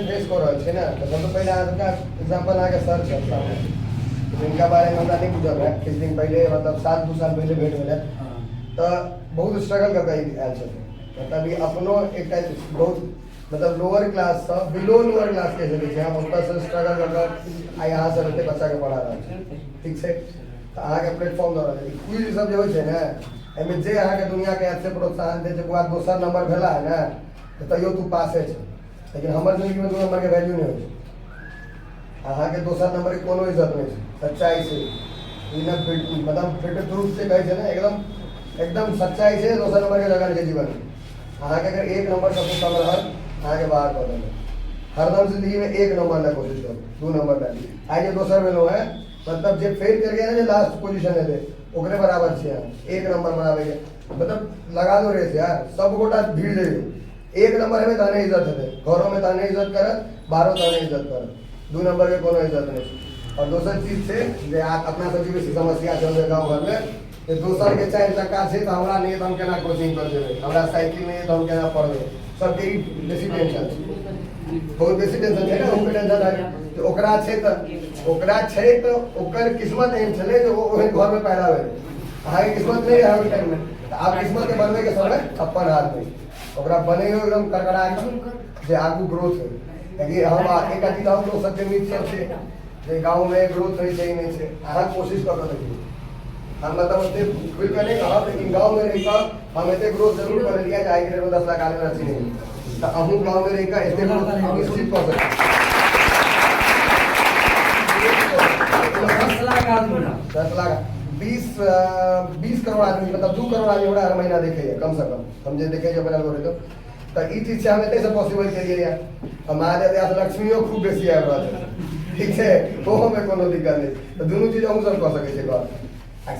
Face कर रहा है ना तो सबसे पहले आपका एग्जांपल आगे सर चलता है इनका बारे में हमरा नहीं बुझल है कुछ दिन पहले मतलब साल 2 साल पहले भेंट भेल तो बहुत स्ट्रगल करके आयल छथिन मतलब ये अपनो एक बहुत मतलब लोअर क्लास से बिलो लोअर क्लास के जरिए हम ओतऽ से स्ट्रगल कर आ यहाँ से रहते बच्चा के पढ़ा रहा है ठीक से तो अहाँ के प्लेटफॉर्म दऽ रहल है क्विज सब जे होइ छै ने एमे जे अहाँ के दुनिया के ऐसे प्रोत्साहन दे जे बाद दोसर नंबर भेला है ना तो तैयो तू पासे छै लेकिन हमारे जिंदगी में 2 नंबर के वैल्यू नहीं हो अहाँ के दोसर नंबर की कोनो इज्जत नहीं है सच्चाई से मतलब फिट ट्रूथ से कहे ना एकदम सच्चाई से दोसर नंबर के जगह के जीवन अहाँ के अगर 1 नंबर सब कम रहल अहाँ के बाहर कर देंगे हरदम जिंदगी में 1 नंबर ला कोशिश करो 2 नंबर ला आज दोसर में लो है मतलब जे फेल कर गया ना जो लास्ट पोजीशन है ओकरे बराबर छे 1 नंबर बनावे के मतलब लगा दो रेस यार सब गोटा भीड़ जाइए 1 नंबर में ताने इज्जत है घरों में ताने इज्जत करत बाहरों ताने इज्जत करत 2 नंबर के कोनो इज्जत नहीं और दोसर चीज से जे अपना सबकी बेसी समस्या चल रही गाँव घर में जे दोसर के 4 चक्का से तो हमरा नहीं तो हम केना कोचिंग कर देबे हमरा साइकिल नहीं तो हम केना पढ़बे सबके बेसी टेंशन बहुत बेसी टेंशन है ना उनके टेंशन है तो ओकरा छै तो ओकर किस्मत एहन छले जो ओहे घर में पैदा भेल अहाँ के किस्मत नहीं है ओइ टाइम में तो आप किस्मत के बनवे के समय अपन हाथ में ओकरा बने एकदम कड़कड़ा जे आगू ग्रोथ है क्योंकि हम एक चीज हम लोग सबके मित्र सब छै जे गांव में ग्रोथ नहीं छै नहीं छै अहाँ कोशिश कर देखिए हम मतलब उतने खुल कर नहीं कहा लेकिन गांव में रहकर हम इतने ग्रोथ जरूर कर लिया जाए कि 10 लाख आदमी अच्छी नहीं तो अहू गांव में रहकर इतने ग्रोथ निश्चित कर सकते 10 लाख 20 करोड़ आदमी मतलब 2 करोड़ आदमी हर महीना देखे कम से कम हम जे देखे बना तो ई चीज से हम एते से पॉसिबल के लिए हमारे यहाँ लक्ष्मीओ खूब बेसी आबि रहल है ठीक है ओहो में कोनो दिक्कत नहीं तो दोनों चीज हम सब कर सके छै कर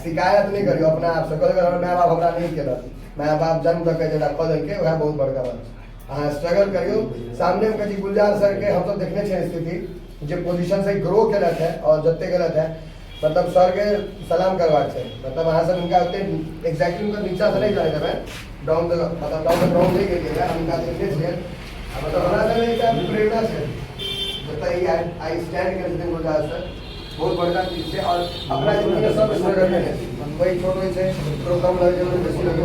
शिकायत नहीं करियो अपना आप से कल माय बाप हमरा नहीं केलक माय बाप जन्म तक जेना कऽ देलकै वह बहुत बड़का बात अहाँ स्ट्रगल करियो सामने में कभी गुलजार सर के हम सब देखने छे स्थिति जे पोजीशन से ग्रो केलक है और जत्ते गलत है मतलब सर के सलाम करवा छै मतलब अहाँ सब इनका उतने एग्जैक्टली उनका नीचा से नहीं जाने देबै डाउन द मतलब डाउन नहीं गेलिए हम इनका देखने छियै मतलब हमरा सब एक प्रेरणा छै जतै आई स्टैंड कर देन गुलजार सर बहुत बड़का चीज है और अपना जिंदगी में सब स्ट्रगल में है कोई छोटे से प्रोग्राम लगे जो बेसी लगे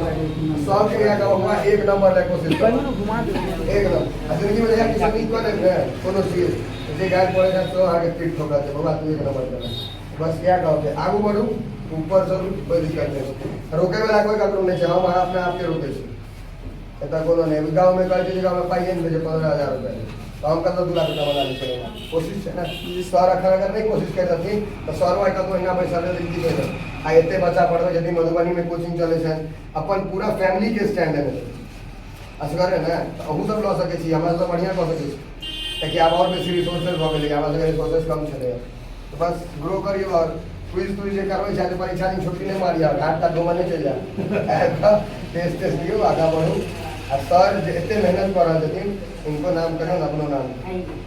सब के यहाँ का हुआ 1 नंबर ले कोशिश कर एकदम जिंदगी में यार किसी नहीं करे ना कोनो चीज जे गाय पड़े ना तो आगे पीठ ठोका दे बाबा तू 1 नंबर कर बस क्या कहोगे आगू बढ़ू ऊपर जरूर कोई दिक्कत नहीं रोके वाला कोई ककरो नहीं है हम अपने आप के रोके छी एता कोनो नहीं गांव में कहै छै गांव में पाइए नहीं भेजे 15,000 रुपया तो हम कतना 2 लाख रुपया बना ली कोशिश है ना सर अगर नहीं कोशिश करती तो सर वही कतो इना पैसा दे दी है आ एते बच्चा पढ़बे यदि मधुबनी में कोचिंग चले छै अपन पूरा फैमिली के स्टैंड है असगर है ना अहू सब ल सके छी हमरा सब बढ़िया कह सके छी ताकि अब और बेसी रिसोर्सेज भ गेलै हमरा सब रिसोर्सेज कम छले तो बस ग्रो करियो और क्विज जे करबै छै तो परीक्षा दिन छुट्टी नहीं मारिया घाट का घूमने चल जा टेस्ट दियो आगा बढ़ो और सर इतने मेहनत कर रहे थे इनको नाम करें अपना नाम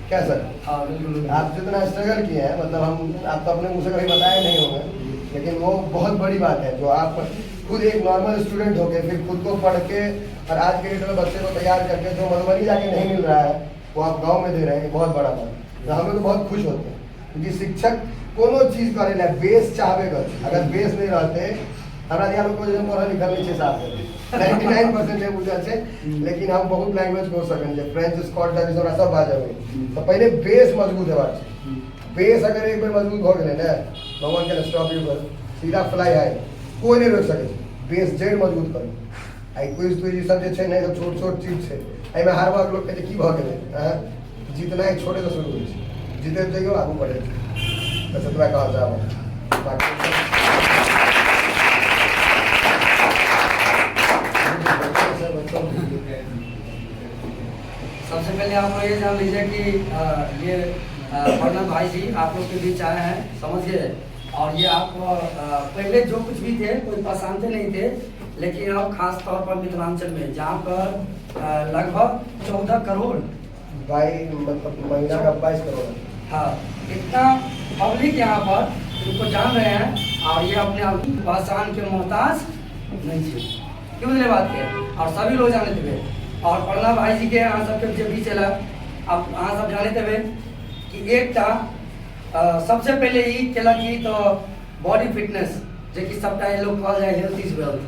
क्या सर आप जितना स्ट्रगल किए हैं मतलब हम आप तो अपने मुँह से कभी बताए नहीं होंगे लेकिन वो बहुत बड़ी बात है जो आप खुद एक नॉर्मल स्टूडेंट होके फिर खुद को पढ़ के और आज के डेट में बच्चे को तैयार करके जो मधुबनी जाके नहीं मिल रहा है वो आप गाँव में दे रहे हैं बहुत बड़ा बात तो हम लोग तो बहुत खुश होते हैं क्योंकि शिक्षक कोनो चीज करे ना बेस चाहबे कर अगर बेस नहीं रहते हमारा यहाँ लोग को पढ़ा लिखा नहीं 99% है बुझल छै लेकिन हम बहुत लैंग्वेज बोल सकन जे फ्रेंच स्कॉट डच हमरा सब बाजबै तो पहले बेस मजबूत हेबाक छै बेस अगर एक बार मजबूत भ गेलै ने no one can stop you सीधा फ्लाई हाई कोई नहीं रोक सके बेस जड़ मजबूत करू आई क्विज तुई सब जे छै ने छोट छोट चीज छै एहि में हर बार लोग के की भ गेलै जीतना है छोटे से शुरू होइ छै जीते जइयो आगू बढ़े बस इतना कहा जाओ बाकी सबसे पहले आप लोग ये जान लीजिए कि ये प्रणव भाई जी आप लोग के बीच आए हैं समझ गए और ये आप पहले जो कुछ भी थे कोई पसंद नहीं थे लेकिन अब खास तौर पर मिथिलांचल में जहाँ पर लगभग 14 करोड़ मतलब महीना का 22 करोड़ हाँ इतना पब्लिक यहाँ पर इनको जान रहे हैं और ये अपने आप पहचान के मोहताज नहीं थे क्यों बात के और सभी लोग जाने थे और प्रणव भाई जी के यहाँ सबके जो भी चला आप अहाँ सब जानते हुए कि एक सबसे पहले ई केला की तो बॉडी फिटनेस जे कि सबटा ये लोग कहल जाए हेल्थ इज वेल्थ।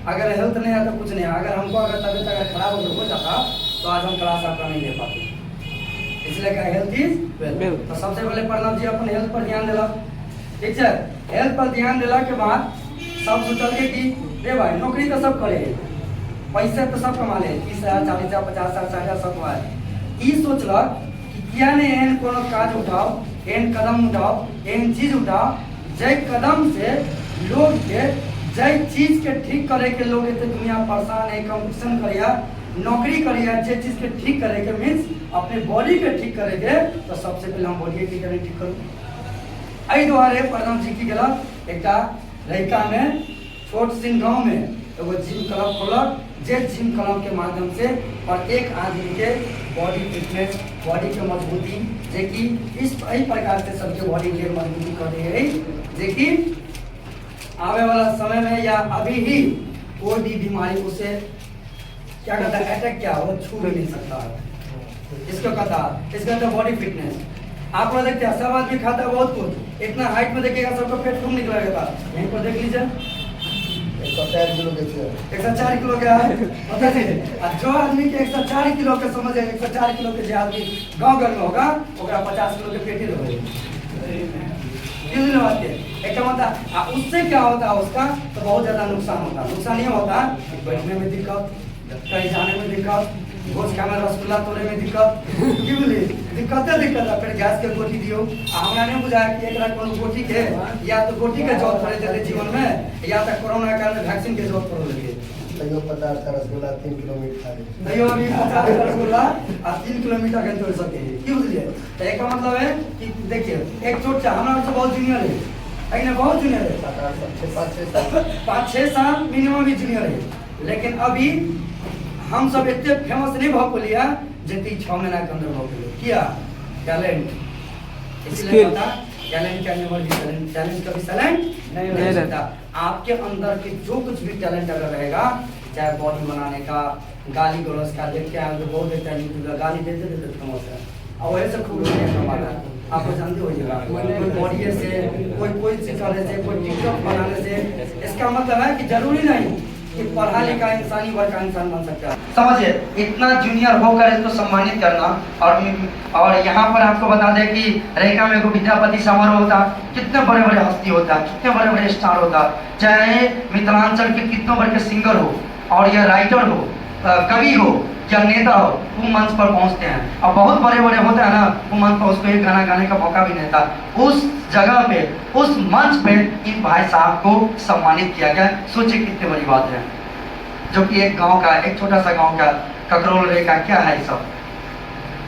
अगर हेल्थ नहीं है तो कुछ नहीं है। अगर हमको अगर तबियत अगर खराब हो जाता तो आज हम क्लास आपका नहीं ले पाते, इसलिए क्या हेल्थ इज वेल्थ। तो सबसे पहले प्रणव जी अपन हेल्थ पर ध्यान दिला, ठीक है। हेल्थ पर ध्यान दिला के बाद सब सोचल कि रे भाई नौकरी तो सब करे, पैसे तो सब कमा ले, 30,000 40,000 50,000 60,000 सब कमाए। ई सोचलक कि किया ने एहन कोनो काज उठाओ, एहन कदम उठाओ, एहन चीज उठाओ जय कदम से लोग के जय चीज के ठीक करे के लोग इतने दुनिया परेशान है, कंपटीशन करिया, नौकरी करिया, जे चीज के ठीक करे के मीन्स अपने बॉडी के ठीक करे के, तो सबसे पहले हम बॉडी के ठीक करूँ। आई द्वारे प्रणव जी की गला एक लड़का में छोट सिंह गाँव में एगो जिम क्लब खोलक, जे जिम क्लब के माध्यम से प्रत्येक आदमी के बॉडी फिटनेस, बॉडी के मजबूती, जे कि इस प्रकार से सबके बॉडी के मजबूती कर रही है, जे कि आने वाला समय में या अभी ही कोई भी बीमारी उसे क्या कहता है अटैक क्या वो छू भी नहीं सकता है। इसको कहता बॉडी फिटनेस। आप लोग देखते हैं सब आदमी खाता है बहुत कुछ, इतना हाइट में देखिएगा सबका पेट खूब निकला रहता है। यहीं पर देख लीजिए 104 किलो के छे, 104 किलो का है, पता नहीं। जो आदमी के 104 किलो के समझ 104 किलो के जो आदमी गाँव घर में होगा ओकरा 50 किलो के पेट ही रहेगा। एक मतलब उससे क्या होता है उसका तो बहुत ज्यादा नुकसान होता है। नुकसान ये होता है बैठने में दिक्कत, कहीं जाने में दिक्कत, भोज खाना रसगुल्ला तोड़े में दिक्कत, की बोली दिक्कत है। फिर गैस के गोटी दियो, हमरा नहीं बुझाया कि एक कोनो गोटी के या तो गोटी के जरूरत पड़े जाते जीवन में, या तो कोरोना काल में वैक्सीन के जरूरत पड़ लगे। तैयो 50 का रसगुल्ला 3 किलोमीटर खा ले, तैयो अभी 50 का रसगुल्ला और 3 किलोमीटर के जोड़ सकते हैं, की बुझलिए। तो एक मतलब है कि देखिए एक छोट सा हमरा से बहुत जूनियर है, लेकिन बहुत जूनियर है, 5-6 साल मिनिमम भी जूनियर है, लेकिन अभी हम सब इतने फेमस नहीं भाव लिया जितनी 6 महीना के अंदर भाव किया टैलेंट। इसलिए पता टैलेंट क्या नहीं, टैलेंट कभी साइलेंट नहीं रहता। आपके अंदर के जो कुछ भी टैलेंट अगर रहेगा, चाहे बॉडी बनाने का, गाली गलौज का, देखते हैं तो बहुत देखता है गाली देते देते फेमस है, और वैसे खूब कमाना आपको जानते होइएगा। कोई बॉडी से, कोई चीज करने से, कोई टिकटॉक बनाने से, इसका मतलब है कि जरूरी नहीं कि पढ़ा लिखा इंसान ही वर्ग का इंसान बन सकता है। समझिए इतना जूनियर होकर इसको सम्मानित करना। और यहाँ पर आपको बता दें कि रेखा में विद्यापति समारोह होता, कितने बड़े बड़े हस्ती होता, कितने बड़े बड़े स्टार होता, चाहे मिथिलांचल के कितने बड़े सिंगर हो और या राइटर हो, कवि हो या नेता हो, वो मंच पर पहुंचते हैं। और बहुत बड़े बड़े होते हैं ना, वो मंच पर उसको एक गाना गाने का मौका भी नहीं था। उस जगह पे, उस मंच पे इन भाई साहब को सम्मानित किया गया। सोचिए कितनी बड़ी बात है, जो कि एक गांव का, एक छोटा सा गांव का ककरोल रेखा क्या है सब,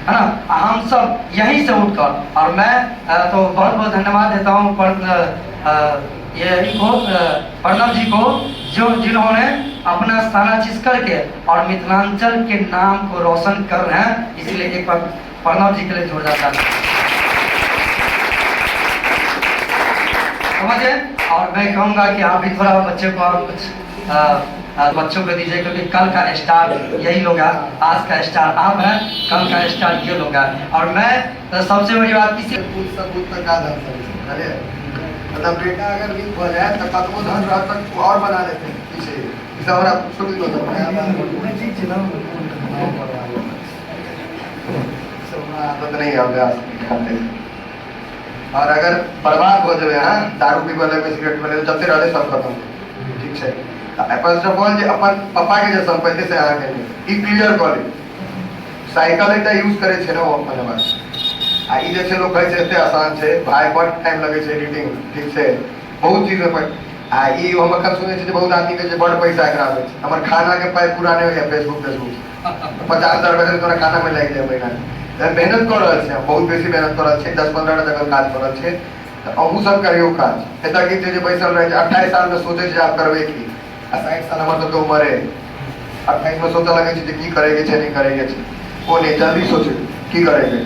है ना। हम सब यहीं से उठकर, और मैं तो बहुत बहुत धन्यवाद देता हूँ प्रणव जी को, जिन्होंने अपना सारा चीज करके और मिथिलांचल के नाम को रोशन कर रहे हैं। इसलिए एक बार प्रणव जी के लिए जोरदार ताली। समझे। और मैं कहूँगा कि आप भी थोड़ा बच्चे को और कुछ बच्चों को दीजिए, क्योंकि कल का स्टार यही लोग हैं, आज का स्टार आप हैं, कल का स्टार ये लोग हैं। और मैं सबसे बड़ी बात किसी मतलब बेटा अगर वीक हो जाए तो कदमों धन रह तक और बना लेते हैं पीछे, इस और आप छोटी हो सकता है आदत नहीं अभ्यास खाते। और अगर बर्बाद हो जाए हाँ दारू पी वाले में, सिगरेट वाले जबते रहते सब खत्म, ठीक है। फर्स्ट ऑफ ऑल अपन पापा के जैसा पहले से आके ई क्लियर कर ली, साइकिल एटा यूज करे छे ना वो अपन बात आ ई जैसे लोग कहै छै एते आसान छै भाई, बड़ टाइम लगे छै एडिटिंग, ठीक छै, बहुत चीज पर आ ई हम अखन सुनै छै बहुत आदमी के बड़ पैसा एकरा आबै छै। हमर खाना के पाई पूरा नहीं होय फेसबुक 50,000 रुपया तोरा खाना में लागि जाए महीना। मेहनत कर रहल छै, बहुत बेसी मेहनत कर रहल छै, 10-15 जगह काज कर रहल छै। त अहू सब करियो काज। एता की जे बैसल रहे छै 28 साल में सोचे छै आप करबे की, आ 60 साल हमर तो उम्र है, 28 में सोचा लगे छै की करे के छै नहीं करे के छै, ओ नहीं जल्दी सोचे की करे के।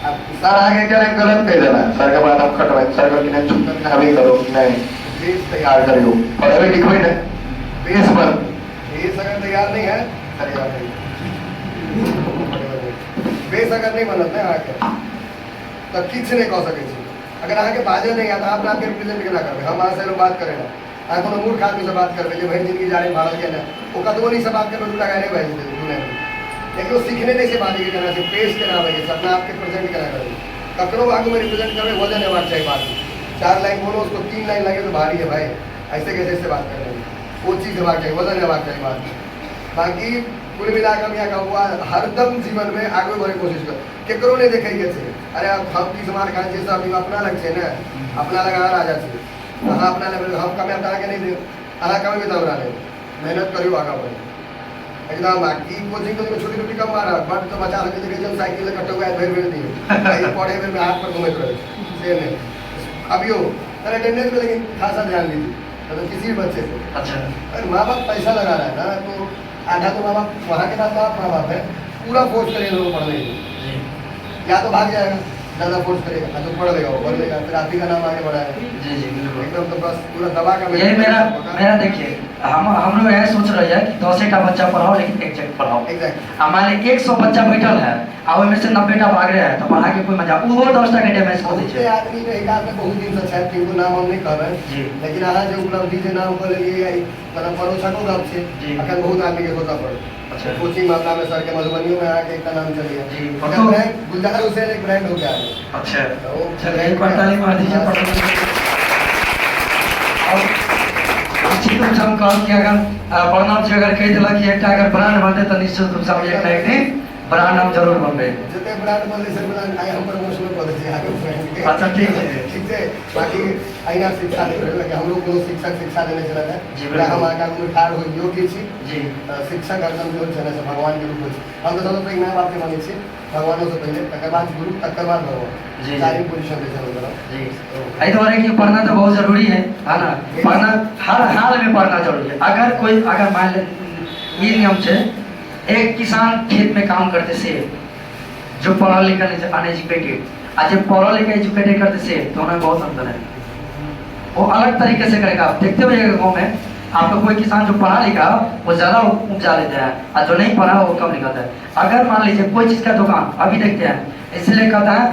सर आगे क्या गलत कह देना, सर के बाद हम कटवाए, सर का किने चुप हमें करो नहीं बेस तैयार करियो, पढ़ाई लिखवाई ना बेस पर ये सर तैयार नहीं है, सर यार नहीं बेस अगर नहीं बनत ना आके तो किछ नहीं कह सके छी। अगर आके बाजे नहीं आता आप आपके रिप्रेजेंट केना करबे? हम अहाँ से लोग बात करे ना आ कोनो मूर्ख आदमी से बात करबे जे भाई जिंदगी जारी भारत के ना ओ कतबो नहीं से बात करबे उल्टा गाने भाई दुनिया में। लेकिन वो सीखने नहीं से बात के करना से पेश केना आवे अपना आपके प्रेजेंट केना करबे ककरो आगे में रिप्रेजेंट करबे वजन हेबाक चाहिए बात। 4 लाइन बोलो उसको 3 लाइन लगे तो भारी है भाई, ऐसे कैसे से बात कर रहे हैं, वो चीज़ हेबाक चाहिए, वजन हेबाक चाहिए बात। बाकी कुल मिलाकर यहाँ का हुआ हरदम जीवन में आगे बढ़े कोशिश कर केकरो नहीं देखे के छे। अरे अब हम किस मार खान छे सब अपना लग छे ना अपना लगा राजा छे अहाँ अपना लेवल हम कमे अहाँ के नहीं दे अहाँ कमे भी तब रहे मेहनत करियो आगे बढ़े एकदम। बाकी कोचिंग तो छोटी छोटी कम मारा बट तो बचा सके देखे जब साइकिल कटो गया भेर भेर दिए भाई पढ़े में हाथ पर घूमते रहे से नहीं अभी हो अरे अटेंडेंस में लेकिन खासा ध्यान दीजिए तो किसी भी बच्चे से। अच्छा अरे माँ बाप पैसा लगा रहा है ना तो आधा तो माँ बाप वहाँ के बाद माँ बाप है पूरा फोर्स करेगा लोग पढ़ने जी या तो भाग जाएगा ज़्यादा फोर्स करेगा या तो पढ़ लेगा वो पढ़ लेगा फिर आप ही का नाम आगे बढ़ाएगा जी जी बिल्कुल। एकदम तो बस पूरा दबा का यही मेरा देखिए हम लोग यह सोच रहे हैं कि 10 बच्चा पढ़ाओ लेकिन एक जगह पढ़ाओ। एग्जैक्ट हमारे 100 बच्चा बैठल है और में से 90 भाग रहे हैं तो पढ़ा के कोई मजा वो 10 के डैमेज कर दीजिए। आदमी के हिसाब से बहुत दिन से शायद किनको नाम हम नहीं कर रहे जी। लेकिन अहाँ जो उपलब्धि के नाम कर लिए मतलब परोसको गप छे जी। अखन बहुत आदमी के सोचा पड़े। अच्छा कोचिंग मामला में सर के मधुबनी में आके एक नाम चलिए जी, अगर ब्रांड गुलजार हुसैन एक ब्रांड हो गया है। अच्छा तो चलिए 48 मार दीजिए पढ़ने अच्छी तो हम कह कि अगर प्रणाम जी अगर कह दिला कि एक अगर ब्रांड बनते तो निश्चित रूप से हम एक ना एक दिन ब्रांड नाम जरूर बनबे। जितने ब्रांड बनले से ब्रांड आए हम प्रमोशन कर दे आगे ब्रांड के। अच्छा ठीक है ठीक है बाकी आईना शिक्षा दे रहे हैं हम लोग को शिक्षक शिक्षा देने चला है जी, पूरा हम आगे हम ठाड़ हो योग्य छी जी शिक्षक हरदम जो छे से भगवान के रूप में हम तो सब एक नाम आपके माने छी भगवानों से पहले तकर बाद गुरु तकर बाद भगवान जी। सारी पोजीशन दे चलो जी आई तो कि पढ़ना तो बहुत जरूरी है ना। पढ़ना हर हाल में पढ़ना जरूरी है। अगर कोई अगर मान ले ये नियम से एक किसान खेत में काम करते से जो पढ़ा लिखा अनएजुकेटेड आज पढ़ा लिखा एजुकेटेड करते से दोनों में बहुत अंतर है। वो अलग तरीके से करेगा। आप देखते हुए गाँव में आपका कोई किसान जो पढ़ा लिखा वो ज़्यादा उपजा लेते हैं और जो नहीं पढ़ा वो कम निकलता है। अगर मान लीजिए कोई चीज़ का दुकान अभी देखते हैं इसलिए कहता है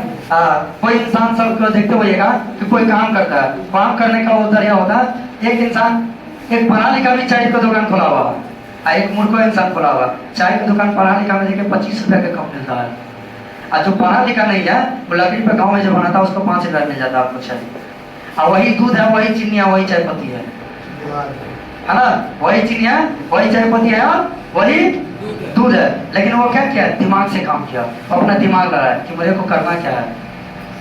कोई इंसान सबको देखते हुएगा कि कोई काम करता है काम करने का वो जरिया होता है। एक इंसान एक पढ़ा लिखा भी चाय का दुकान खोला हुआ है एक मूर्ख इंसान खोला हुआ चाय की दुकान पढ़ा लिखा में देखिए 25 रुपये का कम मिलता है और जो पढ़ा लिखा नहीं है वो लकड़ी पे गाँव में जो बनाता है उसको 5 रुपये मिल जाता है आपको चाय और वही दूध है वही चीनी है वही चाय पत्ती है ना वही चीनी है वही चाय पत्ती है और वही दूध है। लेकिन वो क्या किया दिमाग से काम किया और अपना दिमाग लगाया कि मुझे को करना क्या है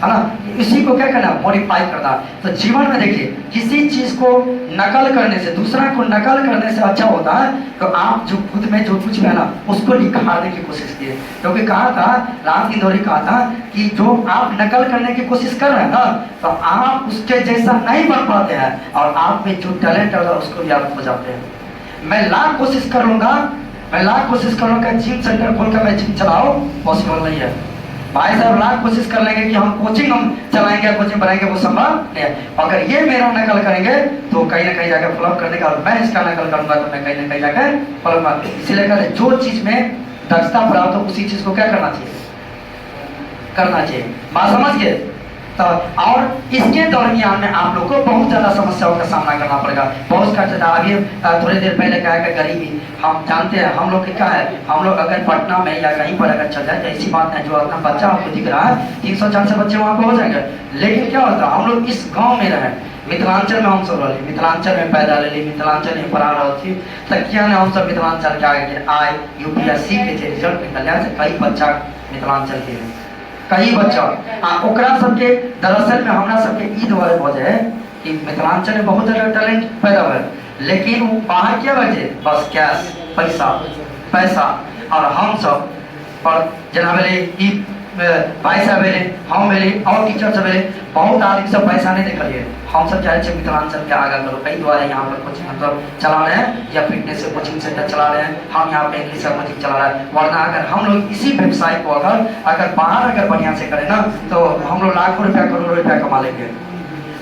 ना इसी को क्या करना मॉडिफाई करना। तो जीवन में देखिए किसी चीज को नकल करने से दूसरा को नकल करने से अच्छा होता है तो आप जो खुद में जो कुछ है ना उसको निखारने की कोशिश कीजिए। क्योंकि कहा था राम इंदौरी कहा था कि जो आप नकल करने की कोशिश कर रहे हैं ना तो आप उसके जैसा नहीं बन पाते हैं और आप में जो टैलेंट है उसको भी आप खो जाते हैं। मैं लाख कोशिश करूंगा जिम सेंटर खोल कर मैं जिम चलाओ पॉसिबल नहीं है भाई साहब। लाख कोशिश कर लेंगे कि हम कोचिंग हम चलाएंगे कोचिंग बनाएंगे वो संभव नहीं है। अगर ये मेरा नकल करेंगे तो कहीं ना कहीं जाकर फ्लॉप करने का और मैं इसका नकल करूंगा तो मैं कहीं ना कहीं जाकर फ्लॉप कर। इसीलिए कहते जो चीज में दक्षता प्राप्त हो उसी चीज को क्या करना चाहिए बात समझ गए। तो और इसके दरमियान में आप लोग को बहुत ज़्यादा समस्याओं का सामना करना पड़ेगा। बहुत खर्च अभी थोड़ी देर पहले कहा कि गरीबी हम जानते हैं हम लोग क्या है हम लोग अगर पटना में या कहीं पर अगर चल जाए तो ऐसी बात है जो अपना बच्चा आपको दिख रहा है 300-400 बच्चे वहाँ पर हो जाएंगे। लेकिन क्या होता है हम लोग इस गाँव में रहे मिथिलांचल में हम सब रहे मिथिलांचल में पैदा ले ली मिथिलांचल में पढ़ा रहा थी तक क्या हम सब मिथिलांचल के आगे आए UPSC के रिजल्ट निकल से कई बच्चा मिथिलांचल के कई बच्चा ओकरा सबके दरअसल में हमरा सबके ई दुआरे वजह है कि मिथिलांचल में बहुत ज़्यादा टैलेंट पैदा हुआ लेकिन वो बाहर क्या बचे बस कैश पैसा और हम सब पर जना बेले भाई साहब बेले हम बेले और टीचर सब बेले बहुत आदमी सब पैसा नहीं देखलिए हम सब चाहे छे मिथिलांचल के आगे करो कई द्वारा यहाँ पर कोचिंग मतलब चला रहे हैं या फिटनेस से कोचिंग सेंटर चला रहे हैं हम यहाँ पे इंग्लिश का कोचिंग चला रहे हैं। वरना अगर हम लोग इसी व्यवसाय को अगर बाहर अगर बढ़िया से करें ना तो हम लोग लाखों रुपया करोड़ों रुपया कमा लेंगे।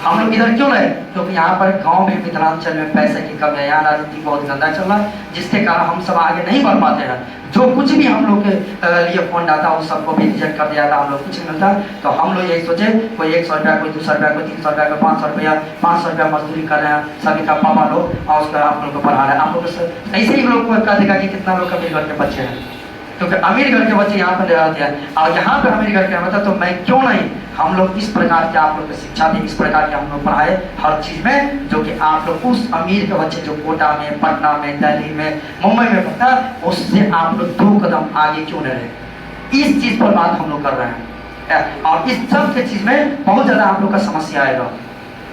हम लोग इधर क्यों रहे? क्योंकि यहाँ पर गांव में मिथिलांचल में पैसे की कमी है, यहाँ राजनीति बहुत गंदा चल रहा है, जिसके कारण हम सब आगे नहीं बढ़ पाते हैं। जो कुछ भी हम लोग के लिए फंड आता है वो सबको भी रिजेक्ट कर दिया था, हम लोग कुछ नहीं मिलता। तो हम लोग यही सोचे, कोई 100 रुपया, कोई 200 रुपया, कोई 300 रुपया, कोई 500 रुपया, 500 रुपया मजदूरी कर रहे हैं सभी का पापा लोग, और उसका आप लोग को पढ़ा रहे हैं। आप लोग ऐसे ही लोग को कह देगा कि कितना लोग अमीर घर के बच्चे हैं, क्योंकि अमीर घर के बच्चे यहाँ पर रहते हैं और यहाँ पे अमीर घर के मतलब, तो मैं क्यों नहीं, हम लोग इस प्रकार के आप लोग को शिक्षा दी, इस प्रकार के हम लोग पढ़ाए हर चीज में, जो कि आप लोग उस अमीर के बच्चे जो कोटा में, पटना में, दिल्ली में, मुंबई में पढ़ता है, उससे आप लोग 2 कदम आगे क्यों नहीं रहे। इस चीज पर बात हम लोग कर रहे हैं। और इस सब के चीज में बहुत ज्यादा आप लोग का समस्या आएगा,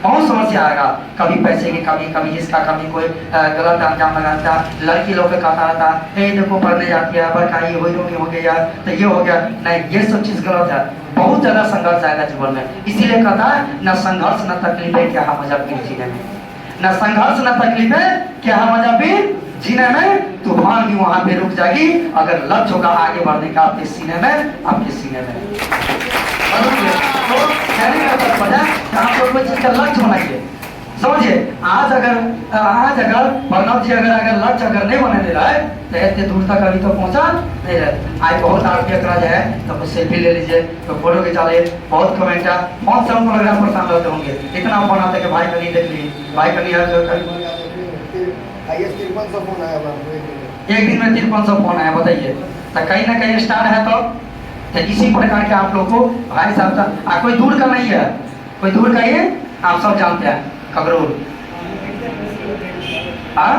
बहुत समस्या आएगा। कभी पैसे की कमी, कभी इसका कमी, कोई गलत अंजाम लगाता, लड़की लोग पे कहता रहता है देखो पढ़ने जाती है, बरकाई हो गया तो ये हो गया, नहीं, ये सब चीज गलत है। बहुत ज्यादा संघर्ष आएगा जीवन में, इसीलिए कहता है न संघर्ष न तकलीफें क्या मजा पी जीने में, न संघर्ष न तकलीफें क्या मजा पी जीने में। तूफान भी वहां पे रुक जाएगी अगर लक्ष्य होगा आगे बढ़ने का आपके सीने में, आपके सीने में। तो कहने का तात्पर्य आप लोग कोई चीज का लक्ष्य होना चाहिए, समझिए। आज अगर प्रणव जी अगर लक्ष्य अगर नहीं बने दे रहा है तो इतने दूर तक अभी तो पहुंचा नहीं रहे। आज बहुत आपके अकराज है तो कुछ सेल्फी ले लीजिए, तो फोटो खिंचा ले, बहुत कमेंट है, फोन से हमको लग रहा है परेशान रहते होंगे, इतना फोन आता है कि भाई कहीं देख ली, भाई कहीं एक दिन में 300-500 फोन आया, बताइए। तो कहीं ना कहीं स्टार है तो इसी प्रकार के आप लोग को भाई साहब कोई दूर का नहीं है, कोई दूर का ही है, आप सब जानते हैं खबरूर, हाँ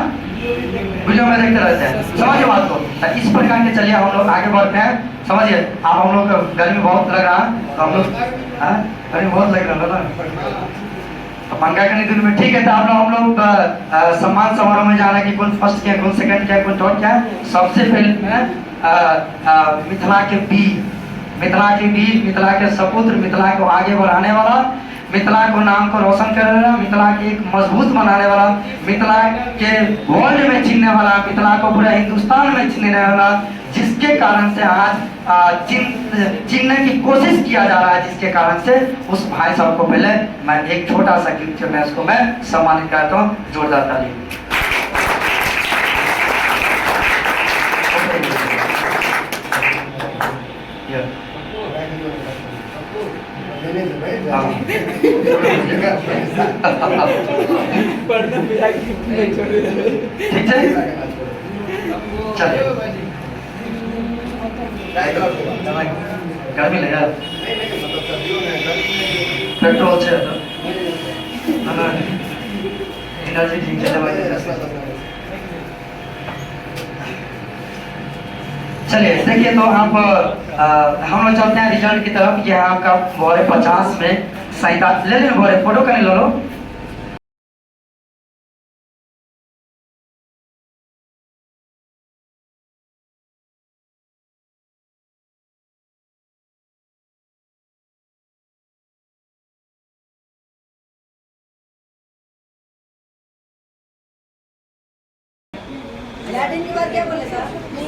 वीडियो में देखते रहते हैं, समझिए बात को। तो इस प्रकार के चलिए हम लोग आगे बढ़ते हैं, समझिए। अब हम लोग गर्मी बहुत लग रहा है, तो हम लोग गर्मी बहुत लग रहा है ना, तो पंखा के दिन में ठीक है। तो हम लोग सम्मान समारोह में जाना कि कौन फर्स्ट किया, कौन सेकंड किया, कौन थर्ड किया। सबसे पहले मैं मिथिला के वीर, मिथिला के सपुत्र, मिथिला को आगे बढ़ाने वाला, मिथिला को नाम को रोशन करने वाला, मिथिला के एक मजबूत बनाने वाला, मिथिला के वर्ल्ड में चिनने वाला, मिथिला को पूरा हिंदुस्तान में चिनने वाला, जिसके कारण से आज चिनने की कोशिश किया जा रहा है, जिसके कारण से उस भाई साहब को पहले मैं एक छोटा सा गिफ्ट में उसको मैं सम्मानित करता हूँ, जोरदार ताली। ठीक है, चलिए गर्मी लगा, पेट्रोल से एनर्जी ड्रिंक चलिए देखिए। तो आप हम लोग चलते हैं रिजल्ट की तरफ। यह आपका बोरे 50 में 47 ले लें, बोरे फोटो करें, लो लैटिन की बात क्या बोले सर? नहीं